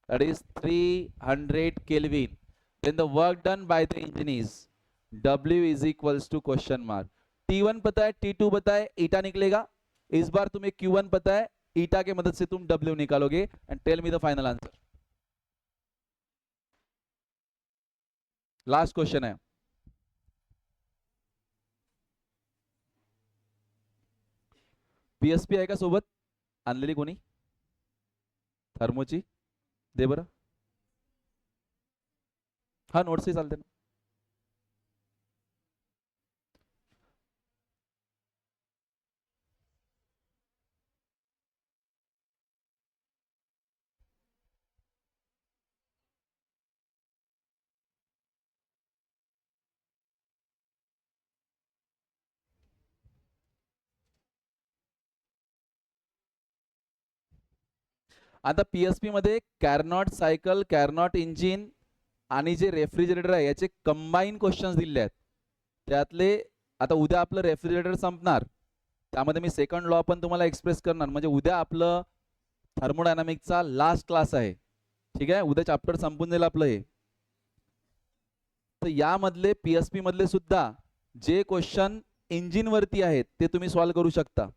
that is 300 Kelvin. Then the work done by the engine is W is equals to question mark. T1 पता है, T2 पता है, ईटा निकलेगा. इस बार तुम्हें Q1 पता है, ईटा के मदद से तुम W निकालोगे. And tell me the final answer. Last question है. पीएसपी आहे का सोबत आणलेली कोणी थर्मोची? दे बरं. हा नोट्सही चालते ना. आता पीएसपी मध्ये कॅरनॉट सायकल, कॅरनॉट इंजिन आणि जे रेफ्रिजरेटर आहे याचे कंबाईन क्वेश्चन्स दिले आहेत. त्यातले आता उद्या आपलं रेफ्रिजरेटर संपणार, त्यामध्ये मी सेकंड लॉ पण तुम्हाला एक्सप्रेस करणार. म्हणजे उद्या आपलं थर्मोडायनामिक्सचा लास्ट क्लास आहे. ठीक आहे, उद्या चॅप्टर संपून जाईल आपलं हे. तर यामधले पीएसपी मधले सुद्धा जे क्वेश्चन इंजिन वरती आहेत ते तुम्ही सॉल्व्ह करू शकता.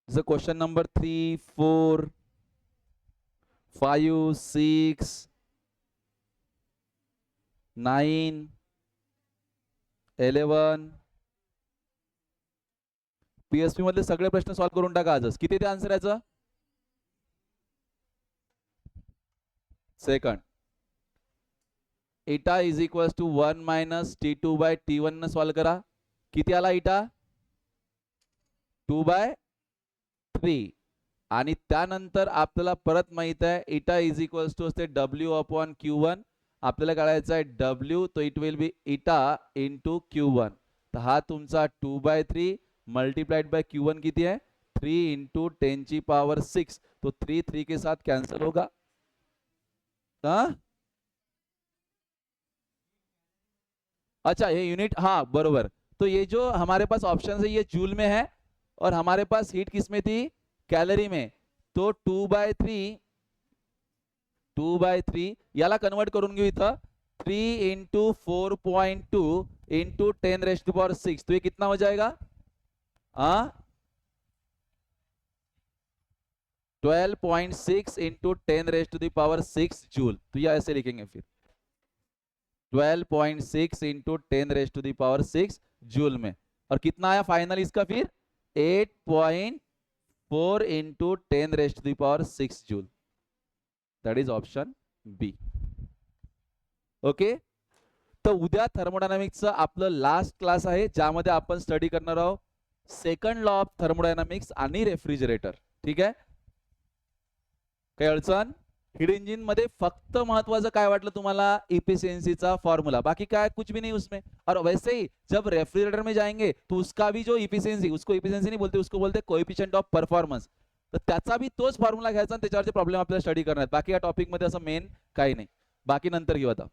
जसं क्वेश्चन नंबर 3, 4, 5, 6, 9, 11. पीएसपी मधले सगळे प्रश्न सॉल्व्ह करून टाका आजच. किती ते आन्सर याचं? Second. Eta is equals to 1 minus T2 by T1 न सॉल्व्ह करा. किती आला इटा? 2/3. आणि त्यानंतर आपल्याला परत माहित आहे इटा इज इक्वल्स टू असते W अपॉन Q1. आपल्याला काढायचा आहे W, तो इट विल बी इटा इंटू Q1. तर हा तुमचा 2/3 मल्टीप्लाइड बाय Q1 किती है 3 इंटू 10 की पावर 6. तो 3 के साथ कैंसिल होगा. अच्छा ये यूनिट, हाँ बरोबर. तो ये जो हमारे पास ऑप्शन है ये जूल में है और हमारे पास हीट किस में थी? कैलोरी में. तो 2/3 याला कन्वर्ट करून घेऊ इथं 3 इंटू 4.2 इंटू 10⁻⁶. तो ये कितना हो जाएगा? 12.6 इंटू 10⁻⁶ जूल. तो ये ऐसे लिखेंगे फिर 12.6 इंटू 10⁻⁶ जूल में. और कितना आया फाइनल इसका फिर? 8.4 into 10⁻⁶ joule. That is option B. Okay. तर उद्या थर्मोडायनामिक्सचं आपलं लास्ट क्लास आहे ज्यामध्ये आपण स्टडी करणार आहोत सेकंड लॉ ऑफ थर्मोडायनामिक्स आणि रेफ्रिजरेटर. ठीक आहे, काही अडचण? हीट इंजिन मध्ये फक्त महत्वाचं काय वाटलं तुम्हाला? इफिशियंसीचा फॉर्मूला, बाकी काय कुछ भी नहीं उसमें. और वैसे ही जब रेफ्रिजरेटर में जाएंगे तो उसका भी जो इफिशियंसी, उसको इफिशियंसी नहीं बोलते, उसको बोलते कोएफिशिएंट ऑफ परफॉर्मन्स. तर त्याचा भी तोच फॉर्म्युला घ्यायचा आणि त्याच्यावरचे प्रॉब्लेम आपल्याला स्टडी करणार. बाकी या टॉपिक मध्ये असं मेन काही नाही, बाकी नंतर घेऊ आता.